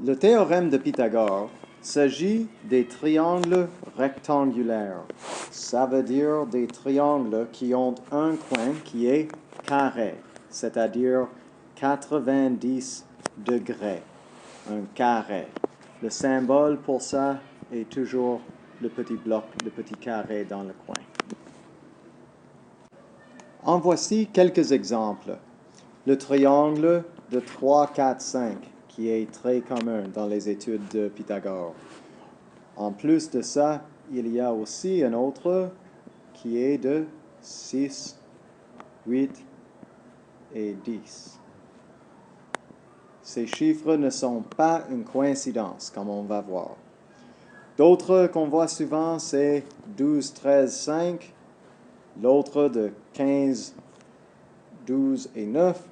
Le théorème de Pythagore s'agit des triangles rectangulaires. Ça veut dire des triangles qui ont un coin qui est carré, c'est-à-dire 90 degrés, un carré. Le symbole pour ça est toujours le petit bloc, le petit carré dans le coin. En voici quelques exemples. Le triangle de 3, 4, 5, qui est très commun dans les études de Pythagore. En plus de ça, il y a aussi un autre qui est de 6, 8 et 10. Ces chiffres ne sont pas une coïncidence, comme on va voir. D'autres qu'on voit souvent, c'est 12, 13, 5, l'autre de 15, 12 et 9,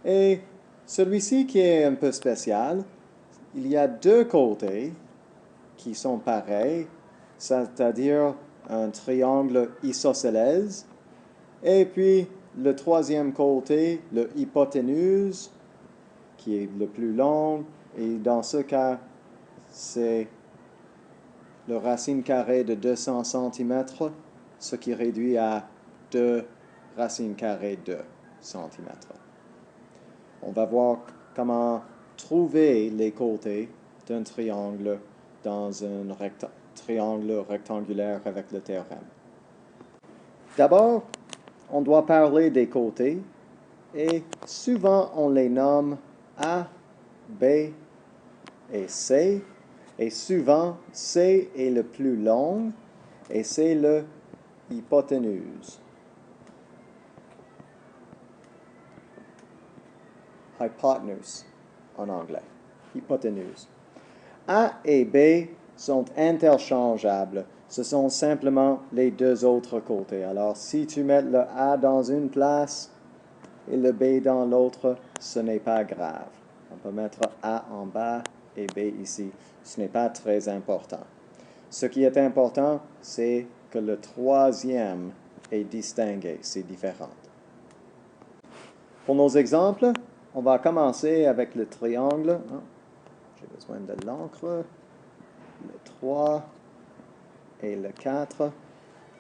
et celui-ci qui est un peu spécial, il y a deux côtés qui sont pareils, c'est-à-dire un triangle isoscélèse, et puis le troisième côté, le hypoténuse, qui est le plus long, et dans ce cas, c'est le racine carrée de 200 cm, ce qui réduit à 2 racines carrées de cm. On va voir comment trouver les côtés d'un triangle dans un triangle rectangulaire avec le théorème. D'abord, on doit parler des côtés et souvent on les nomme A, B et C. Et souvent, C est le plus long et c'est le hypoténuse. Hypotenuse en anglais. Hypoténuse. A et B sont interchangeables. Ce sont simplement les deux autres côtés. Alors, si tu mets le A dans une place et le B dans l'autre, ce n'est pas grave. On peut mettre A en bas et B ici. Ce n'est pas très important. Ce qui est important, c'est que le troisième est distingué, c'est différent. Pour nos exemples, on va commencer avec le triangle. J'ai besoin de l'encre. Le 3 et le 4.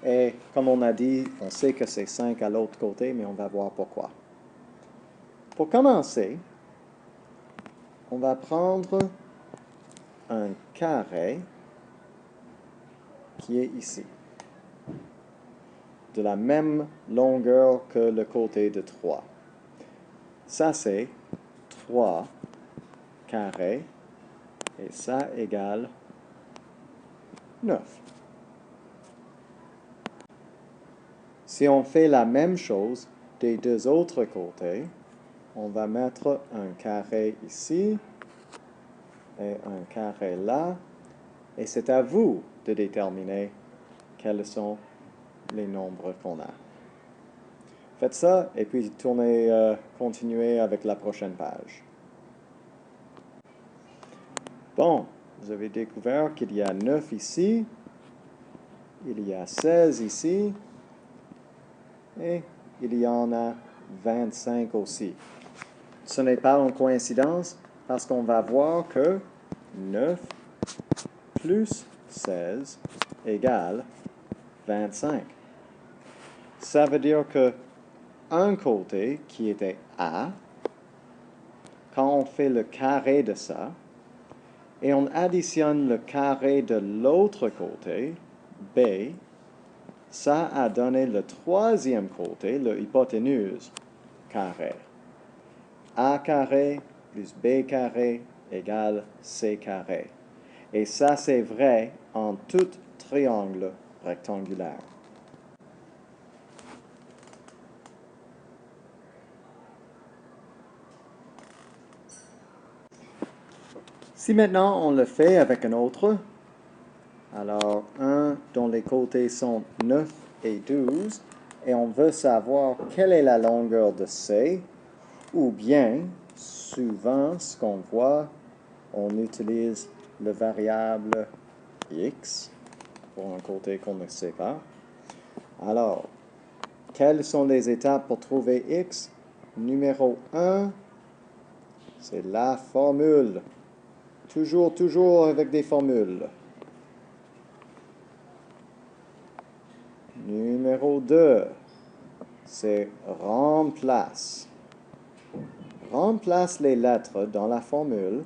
Et comme on a dit, on sait que c'est 5 à l'autre côté, mais on va voir pourquoi. Pour commencer, on va prendre un carré qui est ici, de la même longueur que le côté de 3. Ça, c'est 3 carré, et ça égale 9. Si on fait la même chose des deux autres côtés, on va mettre un carré ici et un carré là, et c'est à vous de déterminer quels sont les nombres qu'on a. Faites ça et puis continuez avec la prochaine page. Bon, vous avez découvert qu'il y a 9 ici, il y a 16 ici, et il y en a 25 aussi. Ce n'est pas une coïncidence parce qu'on va voir que 9 plus 16 égale 25. Ça veut dire que un côté qui était A, quand on fait le carré de ça, et on additionne le carré de l'autre côté, B, ça a donné le troisième côté, le hypoténuse carré. A carré plus B carré égale C carré. Et ça, c'est vrai en tout triangle rectangulaire. Si maintenant on le fait avec un autre, alors un dont les côtés sont 9 et 12, et on veut savoir quelle est la longueur de C, ou bien, souvent, ce qu'on voit, on utilise le variable x pour un côté qu'on ne sait pas. Alors, quelles sont les étapes pour trouver x? Numéro 1, c'est la formule. Toujours avec des formules. Numéro 2, c'est remplace. Remplace les lettres dans la formule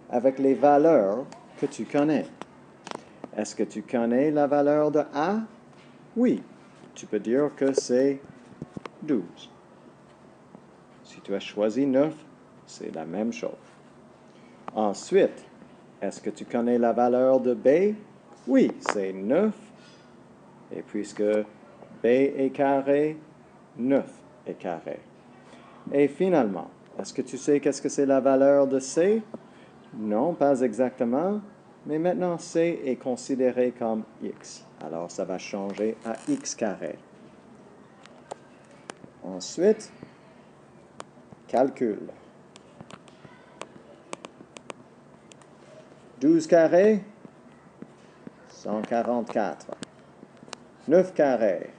avec les valeurs que tu connais. Est-ce que tu connais la valeur de A? Oui, tu peux dire que c'est 12. Si tu as choisi 9, c'est la même chose. Ensuite, est-ce que tu connais la valeur de B? Oui, c'est 9. Et puisque B est carré, 9 est carré. Et finalement, est-ce que tu sais qu'est-ce que c'est la valeur de C? Non, pas exactement. Mais maintenant, C est considéré comme X. Alors, ça va changer à X carré. Ensuite, calcul. 12 carré, 144. 9 carré,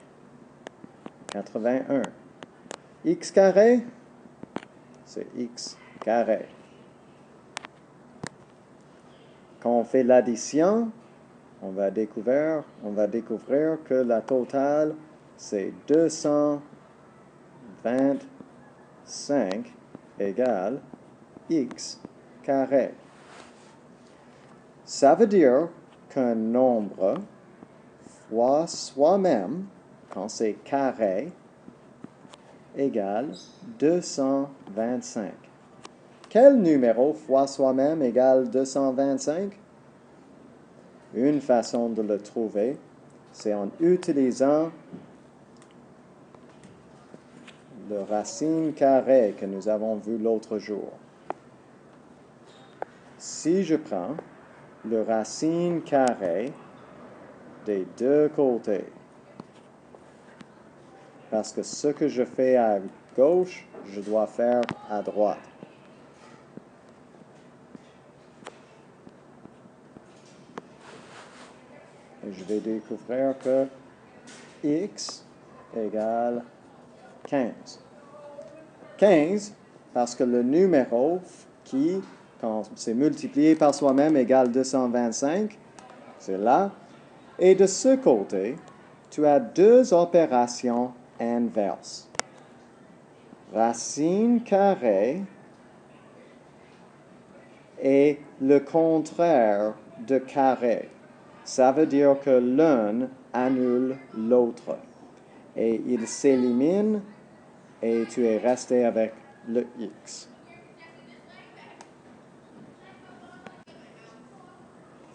81. X carré, c'est X carré. Quand on fait l'addition, on va découvrir que la totale, c'est 225 égale X carré. Ça veut dire qu'un nombre fois soi-même, quand c'est carré, égale 225. Quel numéro fois soi-même égale 225? Une façon de le trouver, c'est en utilisant le racine carrée que nous avons vu l'autre jour. Si je prends le racine carrée des deux côtés, parce que ce que je fais à gauche, je dois faire à droite. Et je vais découvrir que X égale 15. 15, parce que le numéro qui, quand c'est multiplié par soi-même, égale 225, c'est là. Et de ce côté, tu as deux opérations inverses. Racine carrée et le contraire de carré. Ça veut dire que l'un annule l'autre. Et il s'élimine et tu es resté avec le X.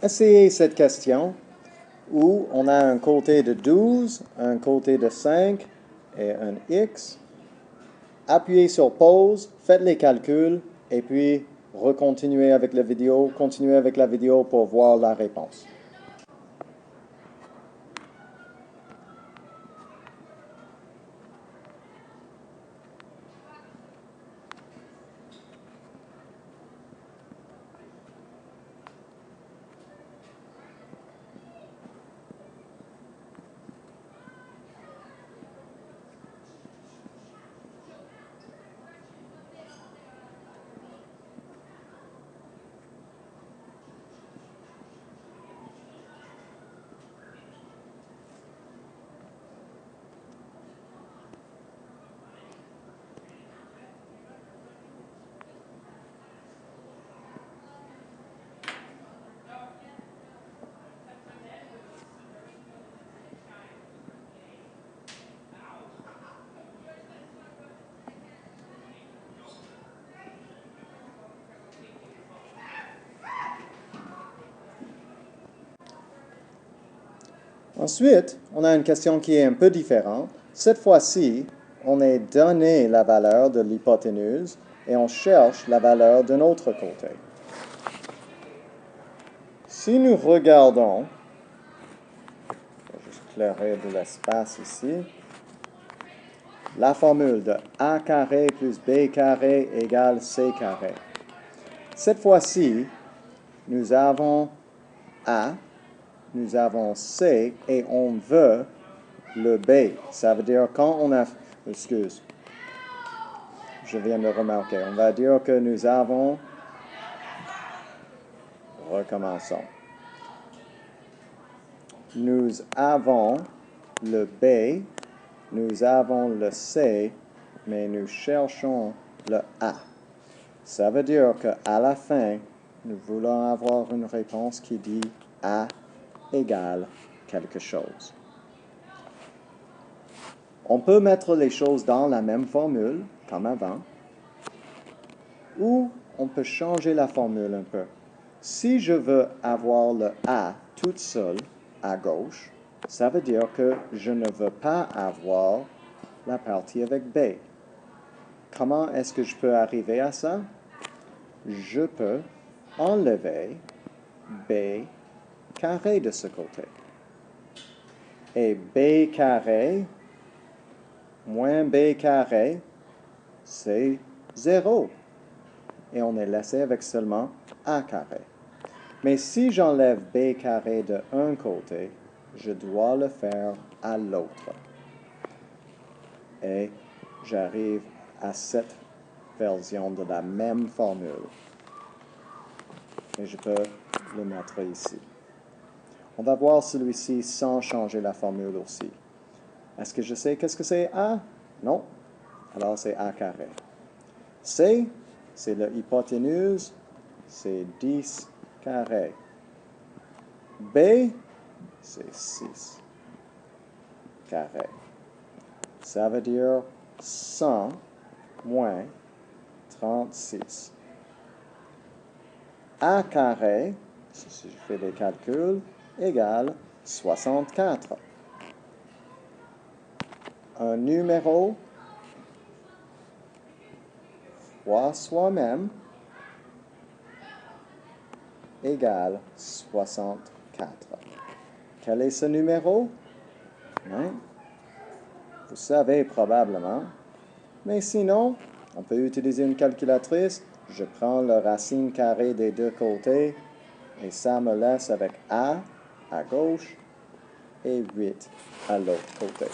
Essayez cette question où on a un côté de 12, un côté de 5 et un X. Appuyez sur pause, faites les calculs et puis continuez avec la vidéo pour voir la réponse. Ensuite, on a une question qui est un peu différente. Cette fois-ci, on est donné la valeur de l'hypoténuse et on cherche la valeur d'un autre côté. Si nous regardons, je vais juste éclairer de l'espace ici, la formule de A carré plus B carré égale C carré. Cette fois-ci, nous avons A, nous avons C et on veut le B. Ça veut dire quand on a... Excuse. Je viens de remarquer. On va dire que nous avons Recommençons. Nous avons le B, nous avons le C, mais nous cherchons le A. Ça veut dire qu'à la fin, nous voulons avoir une réponse qui dit A égale quelque chose. On peut mettre les choses dans la même formule, comme avant, ou on peut changer la formule un peu. Si je veux avoir le A toute seule à gauche, ça veut dire que je ne veux pas avoir la partie avec B. Comment est-ce que je peux arriver à ça? Je peux enlever B carré de ce côté. Et B carré moins B carré, c'est 0. Et on est laissé avec seulement A carré. Mais si j'enlève B carré de un côté, je dois le faire à l'autre. Et j'arrive à cette version de la même formule. Et je peux le mettre ici. On va voir celui-ci sans changer la formule aussi. Est-ce que je sais qu'est-ce que c'est A? Non. Alors c'est A carré. C, c'est l'hypoténuse, c'est 10 carré. B, c'est 6 carré. Ça veut dire 100 moins 36. A carré, si je fais des calculs, égale 64. Un numéro fois soi-même égale 64. Quel est ce numéro? Hein? Vous savez probablement. Mais sinon, on peut utiliser une calculatrice. Je prends la racine carrée des deux côtés et ça me laisse avec A à gauche et 8 à l'autre côté.